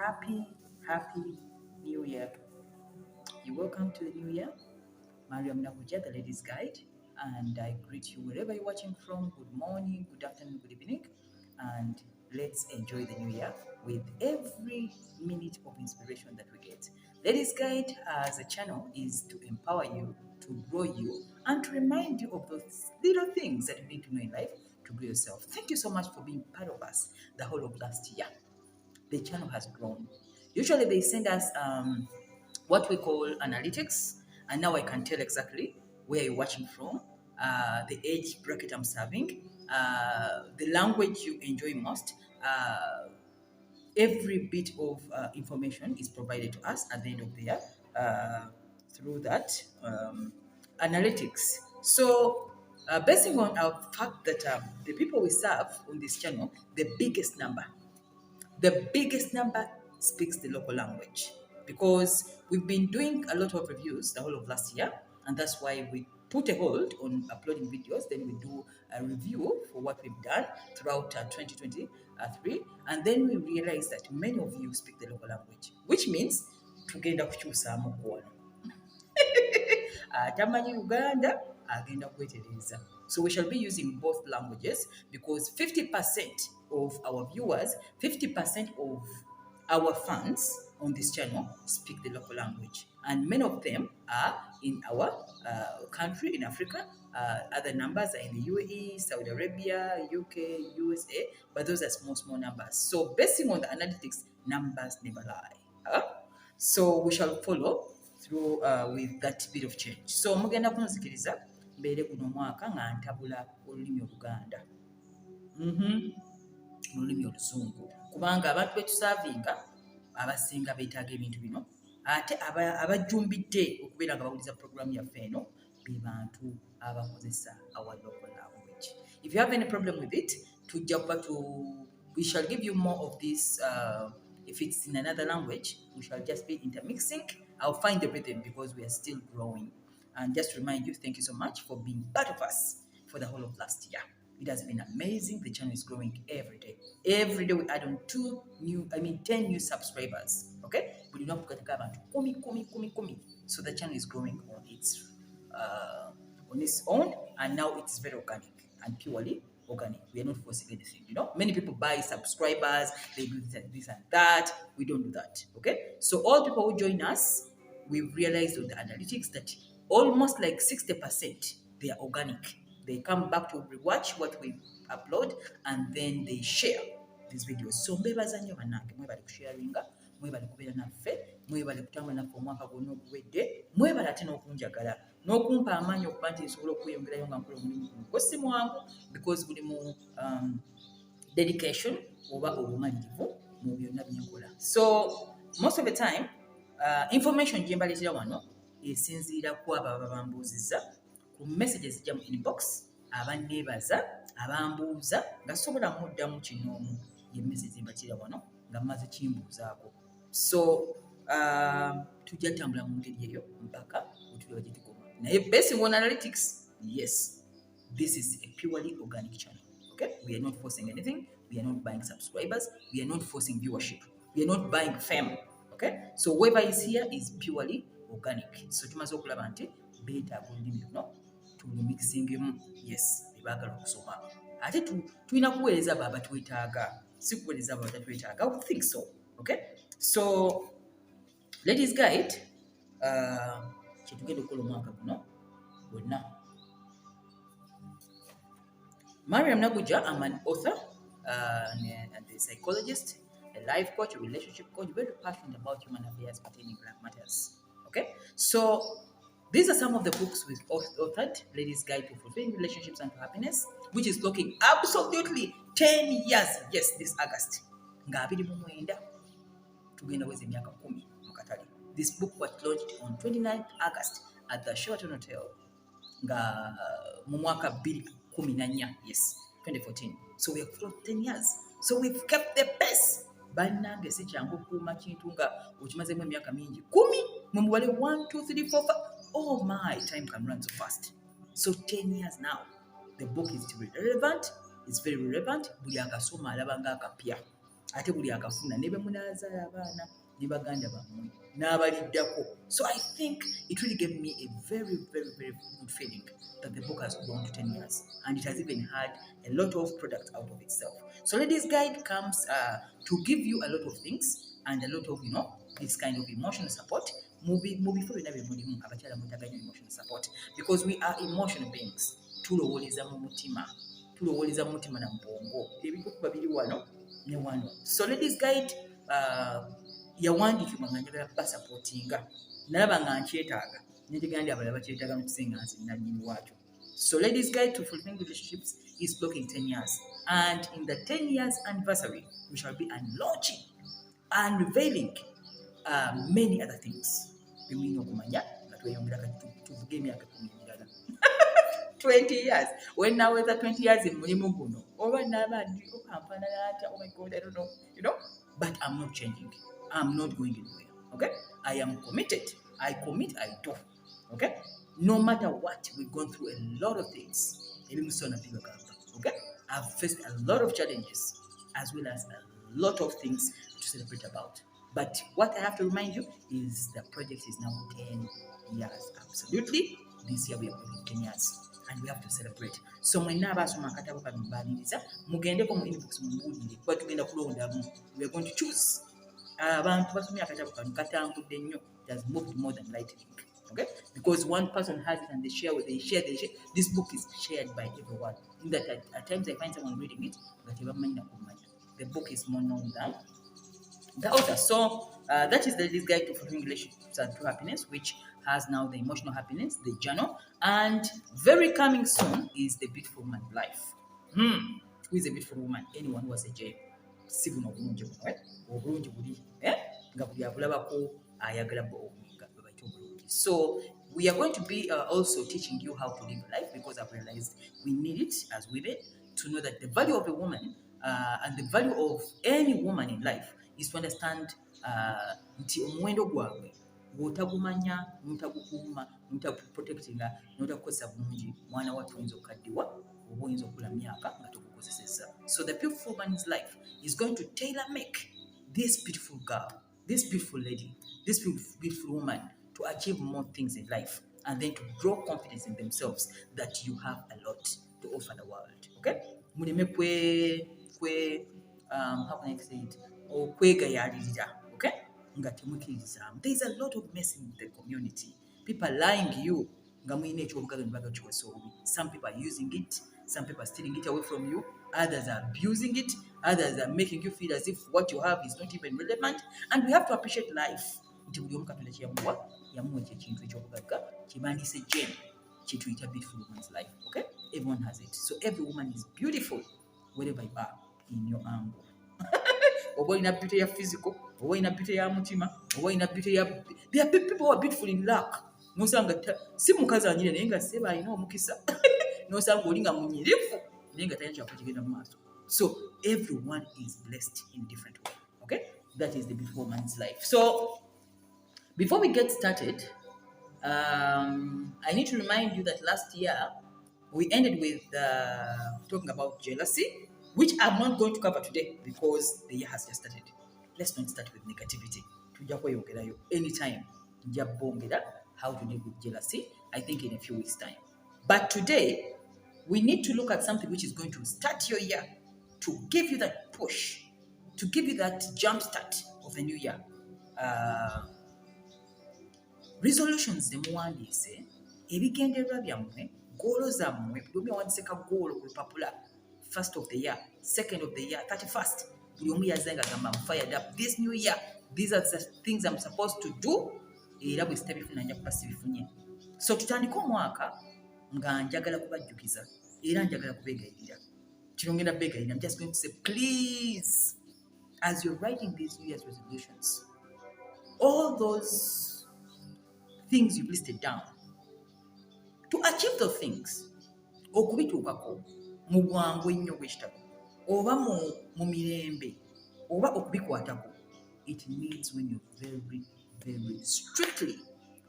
happy New Year. You're welcome to the New Year. Mariam, the Ladies Guide, and I greet you wherever you're watching from. Good morning, good afternoon, good evening, and let's enjoy the New Year with every minute of inspiration that we get. Ladies Guide as a channel is to empower you, to grow you, and to remind you of those little things that you need to know in life to grow yourself. Thank you so much for being part of us the whole of last year. The channel has grown. Usually they send us what we call analytics, and now I can tell exactly where you're watching from, the age bracket I'm serving, the language you enjoy most. Every bit of information is provided to us at the end of the year through that analytics. So, basing on our fact that the people we serve on this channel, the biggest number speaks the local language, because we've been doing a lot of reviews the whole of last year, and that's why we put a hold on uploading videos. Then we do a review for what we've done throughout 2023, and then we realize that many of you speak the local language, which means tugenda kukyusaamu kuwano atamanyi Uganda agenda kwetereza. So we shall be using both languages, because 50% of our viewers, 50% of our fans on this channel speak the local language, and many of them are in our country in Africa. Other numbers are in the UAE, Saudi Arabia, UK, USA, but those are small numbers. So basing on the analytics, numbers never lie. So we shall follow through with that bit of change. So mugenda kunzikiriza mbeere guno mwaka nga ntabula olulimi Oluganda olulimi Oluzungu, kubanga abantu betusaavinga abasinga beetaaga ebintu bino, ate abajjumbidde okubeera nga bawuliza programu yaffe eno be bantu abakozesa our local language. If you have any problem with it, we shall give you more of this. If it's in another language, we shall just be intermixing. I'll find the rhythm, because we are still growing. And just to remind you, thank you so much for being part of us for the whole of last year. It has been amazing. The channel is growing every day. Every day we add on 10 new subscribers. Okay? We do not forget about kumi. So the channel is growing on its own, and now it's very organic and purely organic. We are not forcing anything. Many people buy subscribers, they do this and that. We don't do that. Okay? So all people who join us, we've realized on the analytics that almost like 60% they are organic. They come back to rewatch what we upload, and then they share these videos. So mbebaza nnyo bannange, mwebale kusharinga, mwebale kubeera naffe, mwebale kutambula naffe omwaka gwonna oguwedde, mwebale ate n'okunjagala n'okumpa amaanyi okuba nti nsobola okweyongerayo nga nkola omulimu guno. Ko si mwangu, because buli mu dedication oba obumalirivu mu byonna byenkola. So most of the time information gye mbaleetera wano esinziira ku abo ababa bambuuzizza ku messages zijja mu inbox, abanneebaza, abambuuza nga sobola muddamu kinoomu ye message mbatira wano nga mmaze kimbuuzaako. So tujja tambula mu ngeri eyo mpaka otulaba gye tukoma. Naye basing on analytics, yes, this is a purely organic channel. Okay? We are not forcing anything. We are not buying subscribers. We are not forcing viewership. We are not buying fame. Okay? So whoever is here is purely organic. So tumaze okulaba nti beetaaga olulimi luno tulumixingemu. Yes, bebaagala okusoma. Ate tulina kuweereza abo abatwetaaga, si kuweereza abo abatatwetaaga. I would think so. Okay? So Ladies Guide, kyetugenda okukola omwaka guno gwonna. Mariam Naguja, I'm an author and a psychologist, a life coach, a relationship coach, very passionate about human affairs pertaining Black matters. Okay? So these are some of the books we've authored. Ladies Guide to Fulfilling Relationships and to Happiness, which is talking absolutely 10 years. Yes, this August. Nga 29 tugenda weza emyaka 10 mu katale. This book was launched on 29th August at the Sheraton Hotel nga mu mwaka 2014. Yes, 2014. So we have closed 10 years. So we've kept the pace. Bannange si kyangu okuuma kintu nga okimazemu emyaka mingi 10 mu mubale 1 2 3 4 5. Oh my, time can run so fast. So 10 years now. The book is still relevant. It's very relevant. Buli agasoma alaba nga akapya. ate buli akafuna ne be munaazaala abaana ne baganda bammwe n'abaliddako. So I think it really gave me a very, very, very good feeling that the book has grown to 10 years and it has even had a lot of products out of itself. So Ladies Guide comes to give you a lot of things and a lot of, this kind of emotional support. Before we never emotional support because we are emotional beings. Tulowoleza mu mutima na mbongo. Ebikuba biri wano ne wano. So Ladies Guide yawandiikibwa nga njagala basapootinga nalaba nga nkyetaaga netegandi abalala bakyetaaga mukusinga nze nannyini waakyo. So Ladies Guide to Fulfilling Relationships is blocking 10 years, and in the 10 years anniversary we shall be unlaunching and unveiling many other things. Bimulina okumanya nga tweyongera tuvuge emyaka 20 years. When now is 20 years in mulimu guno oba n'abandi okampanana ata, oh my God, I don't know, but I'm not changing. I'm not going anywhere. Okay, I am committed. I commit, I do. Okay, no matter what, we've gone through a lot of things. Okay, I've faced a lot of challenges as well as a lot of things to celebrate about. But what I have to remind you is the project is now 10 years. Absolutely, this year we are going 10 years. And we have to celebrate. So mwenna abasoma akatabo kano mbaliriza mugendeko mu inbox mumbuulire kuba tugenda kulondamu. We are going to choose abantu basomye akatabo kano katambudde nnyo. It has moved more than lightning. Okay, because one person has it and they share. This book is shared by everyone. In that at times I find someone reading it but the book is more known than the author. So that is this guide to fulfilling relationships and true happiness, which has now the emotional happiness, the journal, and very coming soon is the beautiful woman life. Who is a beautiful woman? Anyone who has a J. So we are going to be also teaching you how to live life, because I've realized we need it as women to know that the value of a woman and the value of any woman in life is to understand nti omuwendo gwabwe bw'otagumanya n'otagukuuma n'otaguprotectinga n'otakukozesa bulungi mwana wattu oyinza okukaddiwa oba oyinza okula myaka nga togukozesezza. So the beautiful woman's life is going to tailor make this beautiful girl, this beautiful lady, this beautiful woman to achieve more things in life and then to grow confidence in themselves that you have a lot to offer the world. Okay? Muleme how can I say it? Okwegayalirira. Okay? There is a lot of mess in the community. People are lying to you. Some people are using it. Some people are stealing it away from you. Others are abusing it. Others are making you feel as if what you have is not even relevant. And we have to appreciate life. Beautiful woman's life. Okay? Everyone has it. So every woman is beautiful wherever you are in your angle. Oba olina beauty ya physical, oba olina beauty ya mutima, oba olina beauty ya... There are people who are beautiful in luck. Nosanga si mukazi anyire naye nga seba alina omukisa. Nosanga oli nga munyirivu naye nga talina kyakugenda mu maaso. So everyone is blessed in different way. Okay? That is the beautiful woman's life. So before we get started, I need to remind you that last year we ended with talking about jealousy, which I'm not going to cover today because the year has just started. Let's not start with negativity. Anytime, how to deal with jealousy, I think in a few weeks' time. But today, we need to look at something which is going to start your year, to give you that push, to give you that jump start of the new year. Resolutions zemuwandiise, ebigendererwa byammwe, goolo zammwe, buli omu yawandiise ka goolo ku lupapula. First of the year, second of the year, 31st. Buli omu yazanga agamba I'm fired up. This new year, these are the things I'm supposed to do. Era bwe sitabifuna nja kuba sibifunye. So tutandika omwaka nga njagala kubajjukiza era njagala kubeegayirira. Kino ngenda beegayirira. I'm just going to say, please, as you're writing these New Year's resolutions, all those things you've listed down, to achieve those things, okubituukako mu bwangu ennyo bw'ekitabo oba mu mirembe oba okubikwatako, it means when you're very, very strictly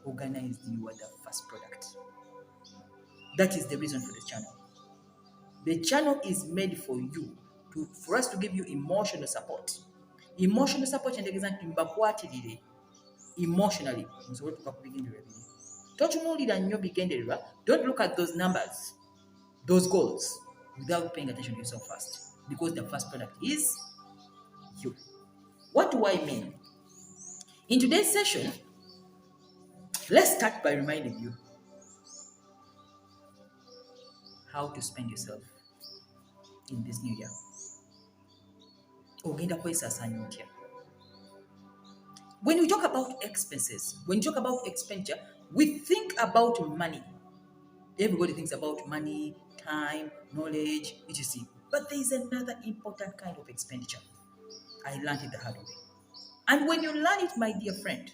organized, you are the first product. That is the reason for the channel. The channel is made for you, for us to give you emotional support Emotional support kyentegeeza nti mbakwatirire emotionally musobole okutuuka ku bigendererwa biri. Totunuulira nnyo bigendererwa. Don't look at those numbers, those goals, without paying attention to yourself first, because the first product is you. What do I mean? In today's session, let's start by reminding you how to spend yourself in this new year. Ogenda kwesaasaanya otya? When we talk about expenses, when we talk about expenditure, we think about money. Everybody thinks about money, time, knowledge, etc. But there is another important kind of expenditure. I learned it the hard way. And when you learn it, my dear friend,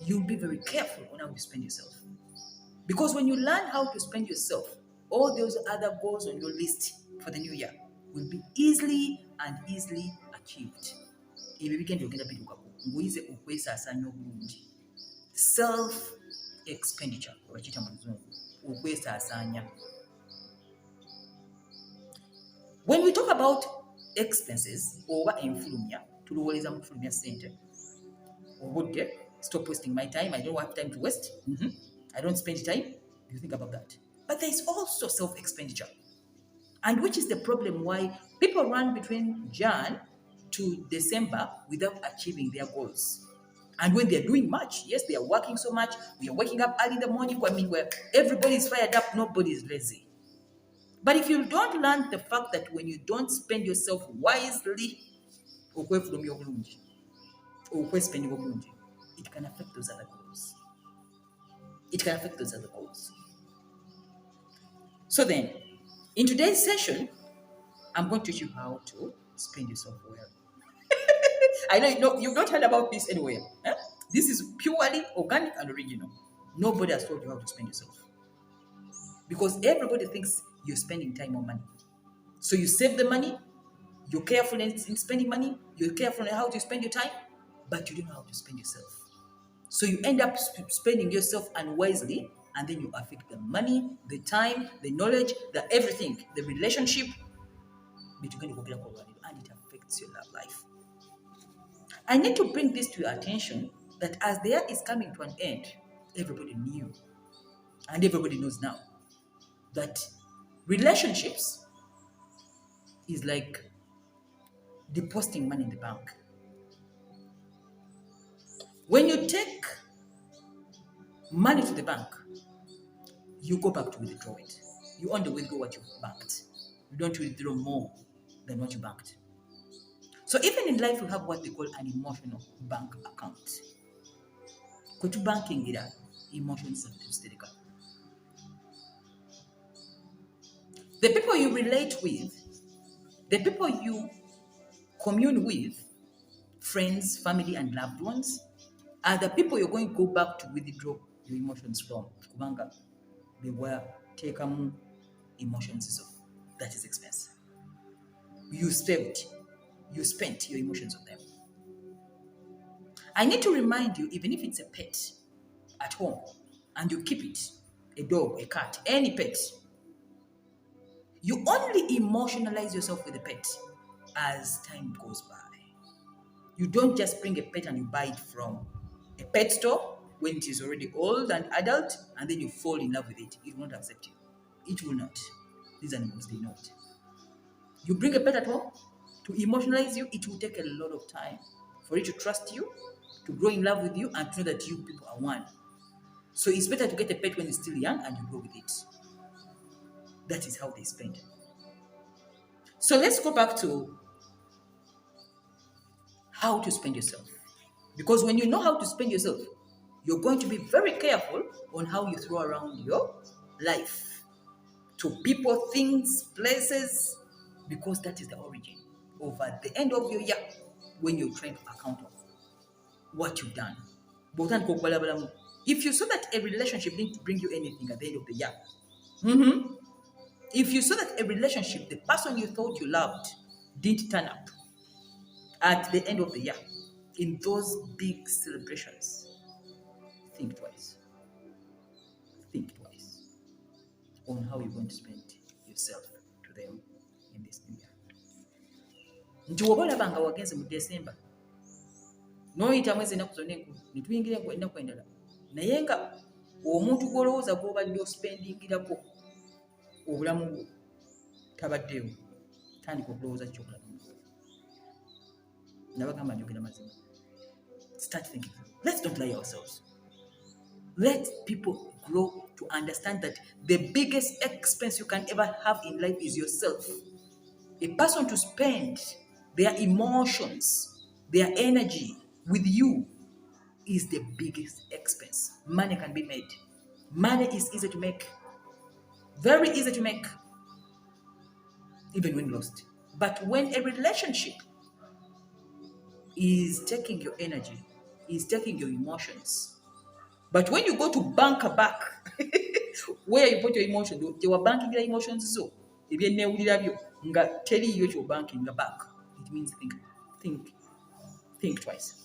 you'll be very careful on how you spend yourself. Because when you learn how to spend yourself, all those other goals on your list for the new year will be easily achieved. Ebyo bigenda ogenda bituukako ng'oyize okwesaasaanya obulungi. Self expenditure obakiyita mu luzungu, okwesaasaanya. When we talk about expenses oba enfulumya, tulowooleza mu kufulumya ssente, obudde. Stop wasting my time. I don't have time to waste. I don't spend time. You think about that. But there is also self-expenditure. And which is the problem why people run between Jan to December without achieving their goals. And when they're doing much, yes, they are working so much. We are waking up early in the morning. I mean, where everybody is fired up, nobody is lazy. But if you don't learn the fact that when you don't spend yourself wisely, it can affect those other goals. It can affect those other goals. So then, in today's session, I'm going to teach you how to spend yourself well. I know you've not heard about this anywhere. Eh? This is purely organic and original. Nobody has told you how to spend yourself. Because everybody thinks you're spending time or money. So you save the money, you're careful in spending money, you're careful in how to spend your time, but you don't know how to spend yourself. So you end up spending yourself unwisely, and then you affect the money, the time, the knowledge, the everything, the relationship, and it affects your love life. I need to bring this to your attention that as the year is coming to an end, everybody knew, and everybody knows now, that relationships is like depositing money in the bank. When you take money to the bank, you go back to withdraw it. You only withdraw what you banked. You don't withdraw more than what you banked. So even in life, you have what they call an emotional bank account. Kutu banking ira emotions of the people you relate with, the people you commune with, friends, family, and loved ones, are the people you're going to go back to withdraw your emotions from. Kubanga they were taken emotions of that is expensive. You spent your emotions on them. I need to remind you, even if it's a pet at home and you keep it, a dog, a cat, any pet, you only emotionalize yourself with the pet as time goes by. You don't just bring a pet and you buy it from a pet store when it is already old and adult, and then you fall in love with it. It will not accept you. It will not. These animals, they not. You bring a pet at home, to emotionalize you, it will take a lot of time for it to trust you, to grow in love with you, and to know that you people are one. So it's better to get a pet when it's still young and you grow with it. That is how they spend. So let's go back to how to spend yourself. Because when you know how to spend yourself, you're going to be very careful on how you throw around your life to people, things, places, because that is the origin of at the end of your year when you're trying to account of what you've done. If you saw that a relationship didn't bring you anything at the end of the year, if you saw that a relationship, the person you thought you loved, didn't turn up at the end of the year, in those big celebrations, think twice. Think twice on how you're going to spend yourself to them in this new year. nti woba olaba nga wagenze mu December n'oyita mwezi ennaku zonna enkulu ne tuyingira ennaku endala naye nga omuntu gw'olowooza gw'obadde ospendingirako obulamu bwo tabaddeewo, tandika okulowooza kyobulamu. Nabagamba njogera mazima. Start thinking. Let's don't lie ourselves. Let people grow to understand that the biggest expense you can ever have in life is yourself. A person to spend their emotions, their energy with you is the biggest expense. Money can be made. Money is easy to make. Very easy to make. Even when lost. But when a relationship is taking your energy, is taking your emotions, but when you go to bank back, where you put your emotions, you are banking your emotions so if you know nga tell you your banking back, it means think twice.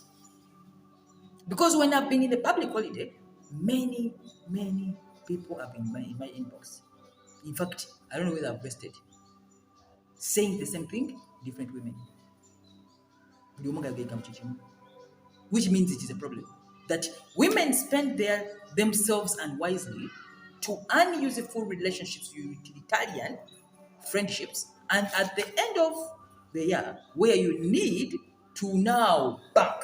Because when I've been in the public holiday, many people have been in my inbox. In fact, I don't know whether I've wasted saying the same thing, different women. Which means it is a problem. That women spend themselves unwisely to unuseful relationships, utilitarian friendships, and at the end of the year, where you need to now back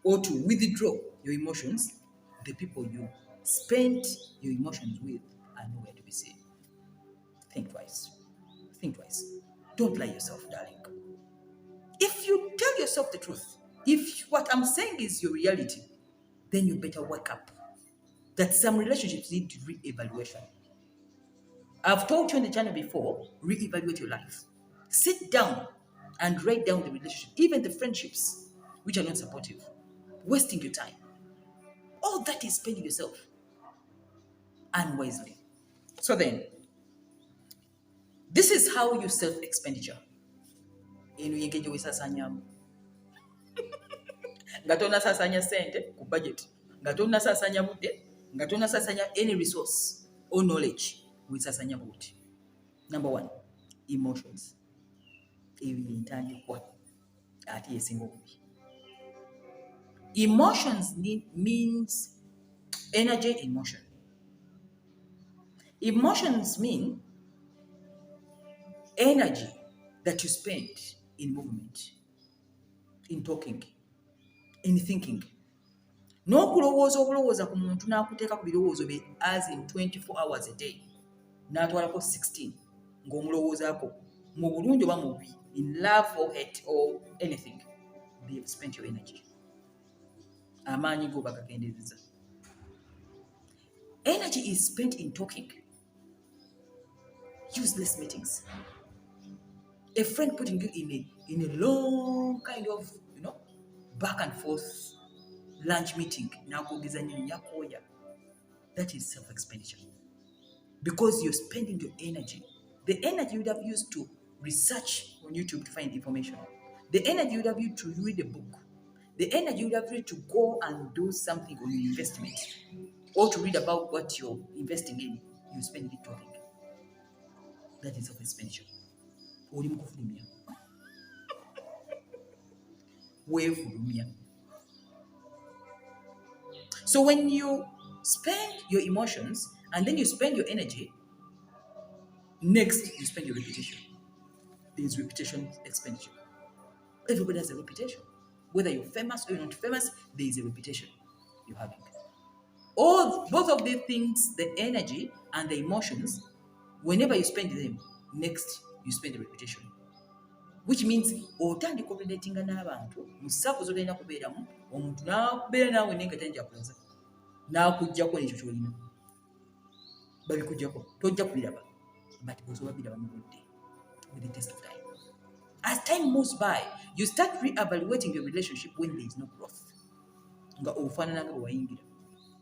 or to withdraw your emotions, the people you spent your emotions with are nowhere to be seen. Think twice. Think twice. Don't lie yourself, darling. If you tell yourself the truth, if what I'm saying is your reality, then you better wake up. That some relationships need re-evaluation. I've told you on the channel before, re-evaluate your life. Sit down and write down the relationship, even the friendships which are not supportive, wasting your time. All that is spending yourself unwisely. So then, this is how you self-expenditure. Nga tonasasanya sente ku budget, nga tonasasanya budde, nga tonasasanya any resource or knowledge, wisasanya buti. Number 1, emotions. Ebintandikwa ate yesinga obubi. Emotions means energy in motion. Emotions mean energy that you spend in movement, in talking, in thinking. N'okulowooza obulowooza ku muntu n'akuteeka ku birowoozo bye as in 24 hours a day, n'atwalako 16 ng'omulowoozaako mu bulungi oba mu bubi, in love or hate or anything, they have spent your energy. Amaanyi go bagakendeeza. Energy is spent in talking. Useless meetings. A friend putting you in a long kind of, back and forth lunch meeting. That is self-expenditure. Because you're spending your energy. The energy you would have used to research on YouTube to find information. The energy you would have used to read a book. The energy you would have used to go and do something on your investment. Or to read about what you're investing in. You spend it talking. That is self-expenditure. So when you spend your emotions and then you spend your energy, next you spend your reputation. There is reputation expenditure. Everybody has a reputation. Whether you're famous or you're not famous, there is a reputation you're having. Both of these things, the energy and the emotions, whenever you spend them, next you spend the reputation. Which means otandika okulatinga n'abantu mu ssaako z'olina kubeeramu, omuntu n'akubeera naawe naye nga tanja kuloza n'akuggyako n'ekyo ky'olina babikuggyako tojja kubiraba, but osobola biraba mu budde with the test of time. As time moves by, you start re-evaluating your relationship when there is no growth. Nga ofaanana nga wayingira.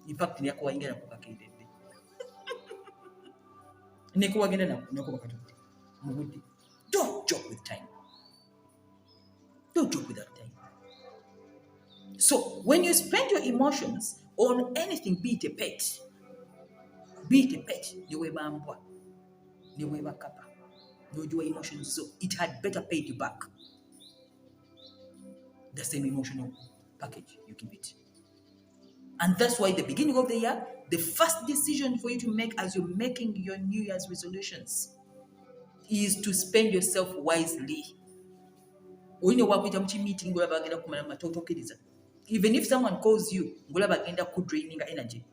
In fact, niyako wayingira nako kakendedde. Neko wagenda nako bakatudde mu budde. Don't joke with time. Don't joke with that time. So, when you spend your emotions on anything, be it a pet, niweba mbwa, niweba kapa, nojuwa emotions, so it had better paid you back. the same emotional package you give it. And that's why the beginning of the year, the first decision for you to make as you're making your New Year's resolutions is to spend yourself wisely. Even if someone calls you, draining energy.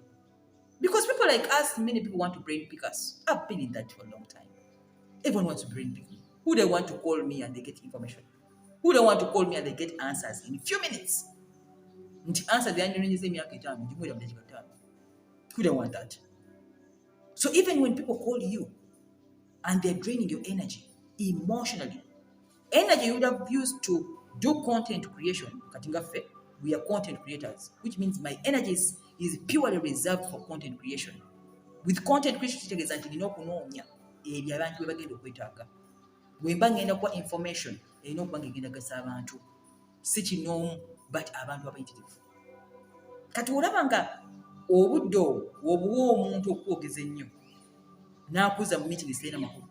Because people like us, many people want to brain pick us. I've been in that for a long time. Everyone wants to brain pick me. Who they want to call me and they get information? Who they want to call me and they get answers in a few minutes? Answer the who they want that? So even when people call you and they're draining your energy emotionally, energy you would have used to do content creation, we are content creators, which means my energy is purely reserved for content creation. With content creation, kitegeeza nti nina okunoonya ebyo abantu bye bagenda okwetaaga. Bwe mba ngenda kuwa information erina okuba ng'egenda gasa abantu, si kinoomu but abantu abayitirivu. Kati olaba nga obudde obuwa omuntu okwogeza ennyo n'akuza mu meeting sirina makulu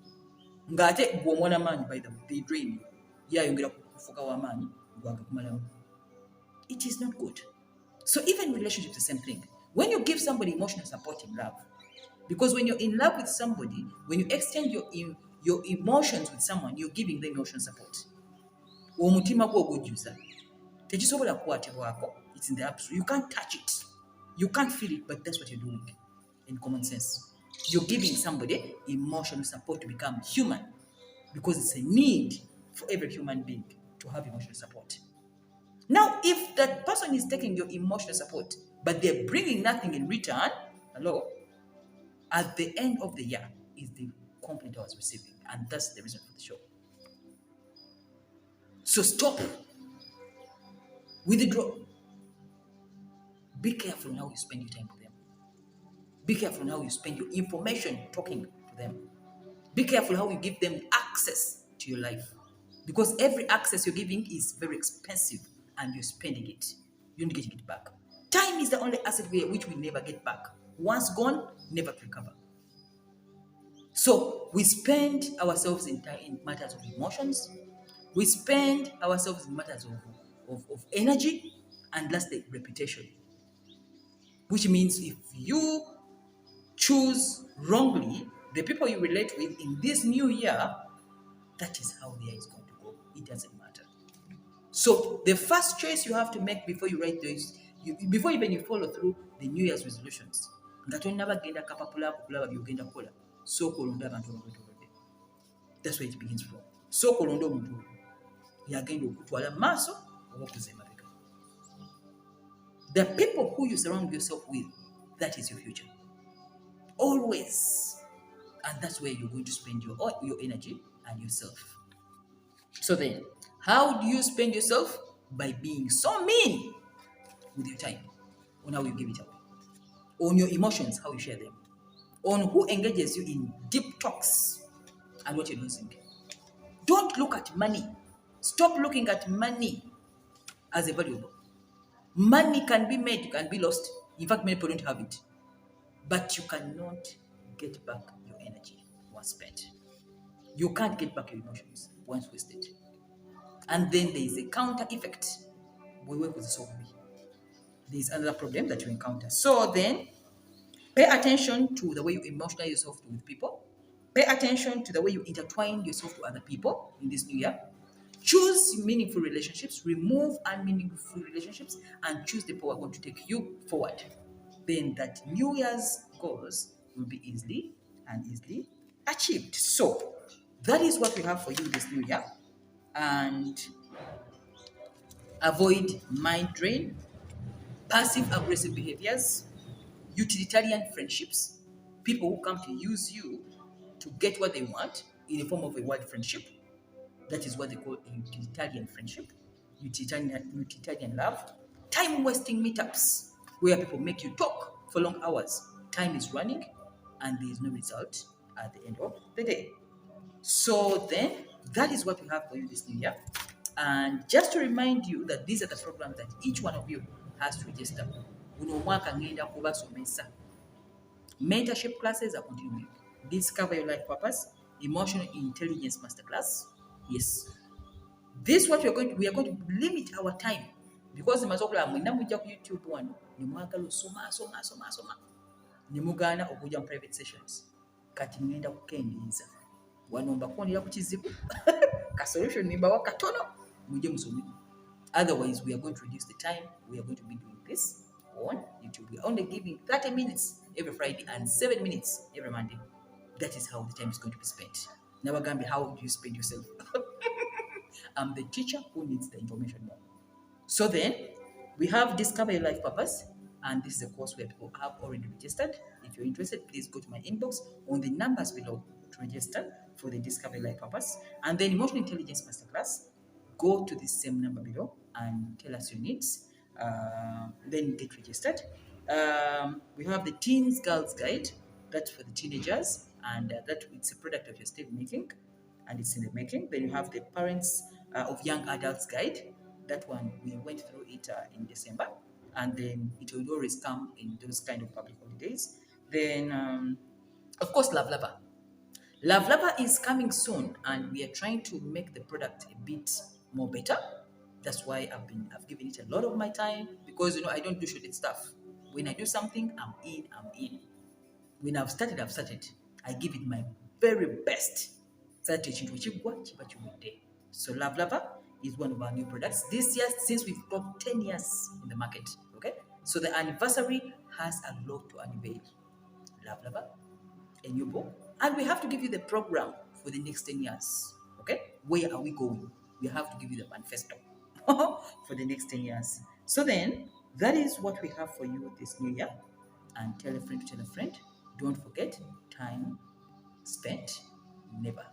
ng'ate gw'omwana maanyi by the way, they drain you. Yayongera kufuka w'amaanyi gwagakumalamu. It is not good. So even relationships, the same thing. When you give somebody emotional support in love, because when you're in love with somebody, when you extend your emotions with someone, you're giving them emotional support. Omutima gwo ogujjuza tekisobola kukwatibwako. It's in the absolute. You can't touch it. You can't feel it, but that's what you're doing in common sense. You're giving somebody emotional support to become human, because it's a need for every human being to have emotional support. Now, if that person is taking your emotional support, but they're bringing nothing in return, hello, at the end of the year is the complaint I was receiving, and that's the reason for the show. So stop. Withdraw. Be careful on how you spend your time with them. Be careful on how you spend your information talking to them. Be careful how you give them access to your life. Because every access you're giving is very expensive and you're spending it. You're not getting it back. Time is the only asset which we never get back. Once gone, never recover. So we spend ourselves in matters of emotions. We spend ourselves in matters of energy, and lastly, reputation. Which means if you choose wrongly, the people you relate with in this new year, that is how the year is going to go. It doesn't matter. So the first choice you have to make before you write those, before even you follow through the New Year's resolutions, that's where it begins from. The people who you surround yourself with, that is your future. Always. And that's where you're going to spend your energy and yourself. So then, how do you spend yourself? By being so mean with your time, on how you give it away, on your emotions, how you share them, on who engages you in deep talks and what you're losing. Don't look at money. Stop looking at money as a valuable. Money can be made, can be lost. In fact, many people don't have it. But you cannot get back your energy once spent. You can't get back your emotions once wasted. And then there is a counter effect. We work with the soul. There is another problem that you encounter. So then, pay attention to the way you emotionalize yourself with people. Pay attention to the way you intertwine yourself to other people in this new year. Choose meaningful relationships, remove unmeaningful relationships, and choose the people who are going to take you forward. Then that New Year's goals will be easily achieved. So that is what we have for you this new year. And avoid mind drain, passive aggressive behaviors, utilitarian friendships, people who come to use you to get what they want in the form of a word friendship. That is what they call a utilitarian friendship, utilitarian love. Time-wasting meetups, where people make you talk for long hours. Time is running, and there is no result at the end of the day. So then, that is what we have for you this new year. And just to remind you that these are the programs that each one of you has to register. Mentorship classes are continuing. Discover your life purpose, emotional intelligence masterclass. Yes, This what we are going to limit our time because mazokola mwina mujja ku YouTube wano ne mwagala osoma ne mugaana okujja mu private sessions kati ngenda kukendeeza wano mbakuonera ku kizibu ka solution nimbawa katono mujje musome. Otherwise, we are going to reduce the time. We are going to be doing this on YouTube. We are only giving 30 minutes every Friday and 7 minutes every Monday. That is how the time is going to be spent. Never gonna be how do you spend yourself? I'm the teacher who needs the information more. So then, we have Discover Your Life Purpose, and this is a course where people have already registered. If you're interested, please go to my inbox on the numbers below to register for the Discover Your Life Purpose. And then Emotional Intelligence Masterclass, go to the same number below and tell us your needs. Then get registered. We have the Teens Girls Guide, that's for the teenagers, and that it's a product of your state making, and it's in the making. Then you have the Parents of Young Adults Guide. That one we went through it in December, and then it will always come in those kind of public holidays. Then, of course, Love Lover. Love Lover is coming soon, and we are trying to make the product a bit more better. That's why I've given it a lot of my time because I don't do shorted stuff. When I do something, I'm in, I'm in. When I've started, I've started. I give it my very best. So Love Lover is one of our new products. This year, since we've got 10 years in the market, okay? So the anniversary has a lot to unveil. Love Lover, a new book, and we have to give you the program for the next 10 years. Okay, where are we going? We have to give you the manifesto for the next 10 years. So then, that is what we have for you this new year. And tell a friend to tell a friend. Don't forget, time spent, never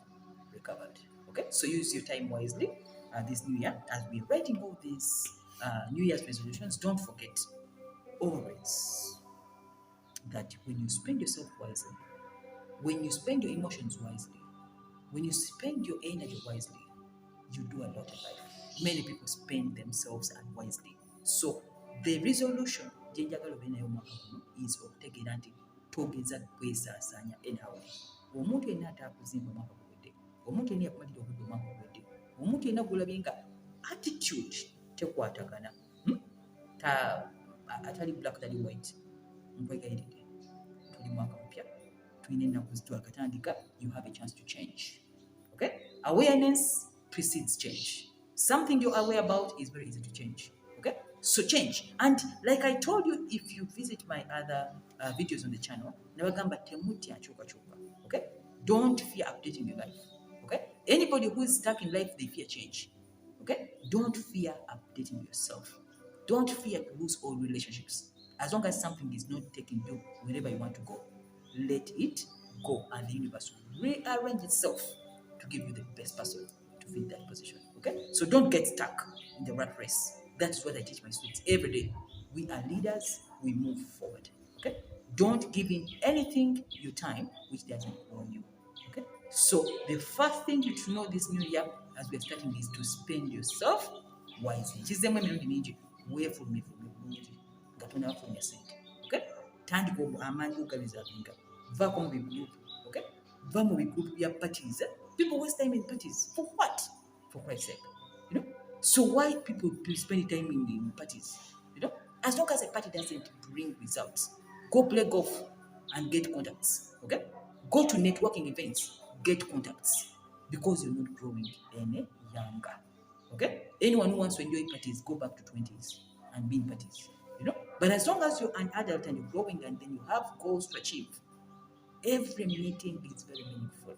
recovered. Okay, so use your time wisely this new year. As we're writing all these New Year's resolutions, don't forget always that when you spend yourself wisely, when you spend your emotions wisely, when you spend your energy wisely, you do a lot in life. Many people spend themselves unwisely. So the resolution is okutegeera nti togeza kwesaasaanya enawe. Omuntu yenna atakuzimba omwaka guwedde, omuntu yenna yakumalira obudde omwaka guwedde, omuntu yenna gulabye nga attitude tekwatagana, atali black tali white, nkwegayiridde tuli mwaka mupya, tulina ennaku zitwakatandika. You have a chance to change. Okay, awareness precedes change. Something you're aware about is very easy to change. Okay, so change. And like I told you, if you visit my other videos on the channel, okay, don't fear updating your life. Okay, anybody who is stuck in life, they fear change. Okay, don't fear updating yourself. Don't fear to lose all relationships. As long as something is not taking you wherever you want to go, let it go, and the universe will rearrange itself to give you the best person to fit that position. Okay, so don't get stuck in the rat race. That is what I teach my students every day. We are leaders, we move forward. Okay, don't give in anything your time which doesn't grow you. Okay, so the first thing you should know this new year as we're starting is to spend yourself wisely. Kizemu emirundi mingi weefulumye bulungi nga tonafulumya ssente. Okay, tandika amaanyi gogalizaabinga, vaako mu bigroup. Okay, va mu bigroup bya parties. People waste time in parties for what? For Christ's sake, so why people do spend time in parties? As long as a party doesn't bring results, go play golf and get contacts. Okay, go to networking events, get contacts, because you're not growing any younger. Okay, anyone who wants to enjoy parties, go back to 20s and be in parties. But as long as you're an adult and you're growing and then you have goals to achieve, every meeting is very meaningful,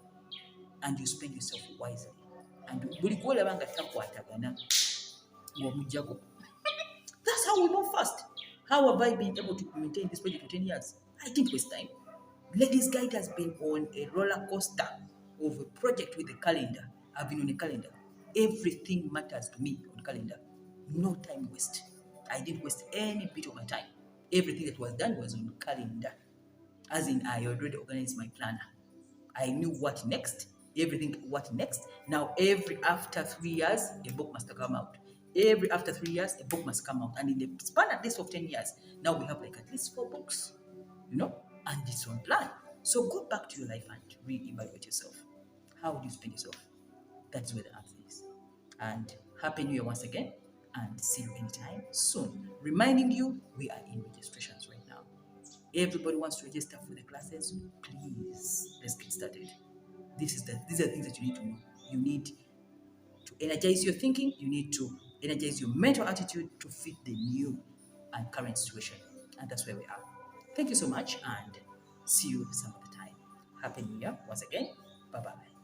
and you spend yourself wisely. And buli gwolaba nga takwatagana ng'omugjago. That's how we move fast. How have I been able to maintain this project for 10 years? I didn't waste time. Ladies Guide has been on a roller coaster of a project with a calendar. I've been on a calendar. Everything matters to me on calendar. No time waste. I didn't waste any bit of my time. Everything that was done was on calendar. As in, I already organized my planner. I knew what next, everything what next. Now, every after 3 years, a book must come out. Every after 3 years, a book must come out. And in the span at least of 10 years, now we have like at least 4 books, and it's on plan. So go back to your life and re-evaluate yourself. How do you spend yourself? That's where the answer is. And Happy New Year once again, and see you anytime soon. Reminding you, we are in registrations right now. Everybody wants to register for the classes. Please, let's get started. These are things that you need to know. You need to energize your thinking. You need to energize your mental attitude to fit the new and current situation. And that's where we are. Thank you so much, and see you some other time. Happy New Year once again. Bye bye.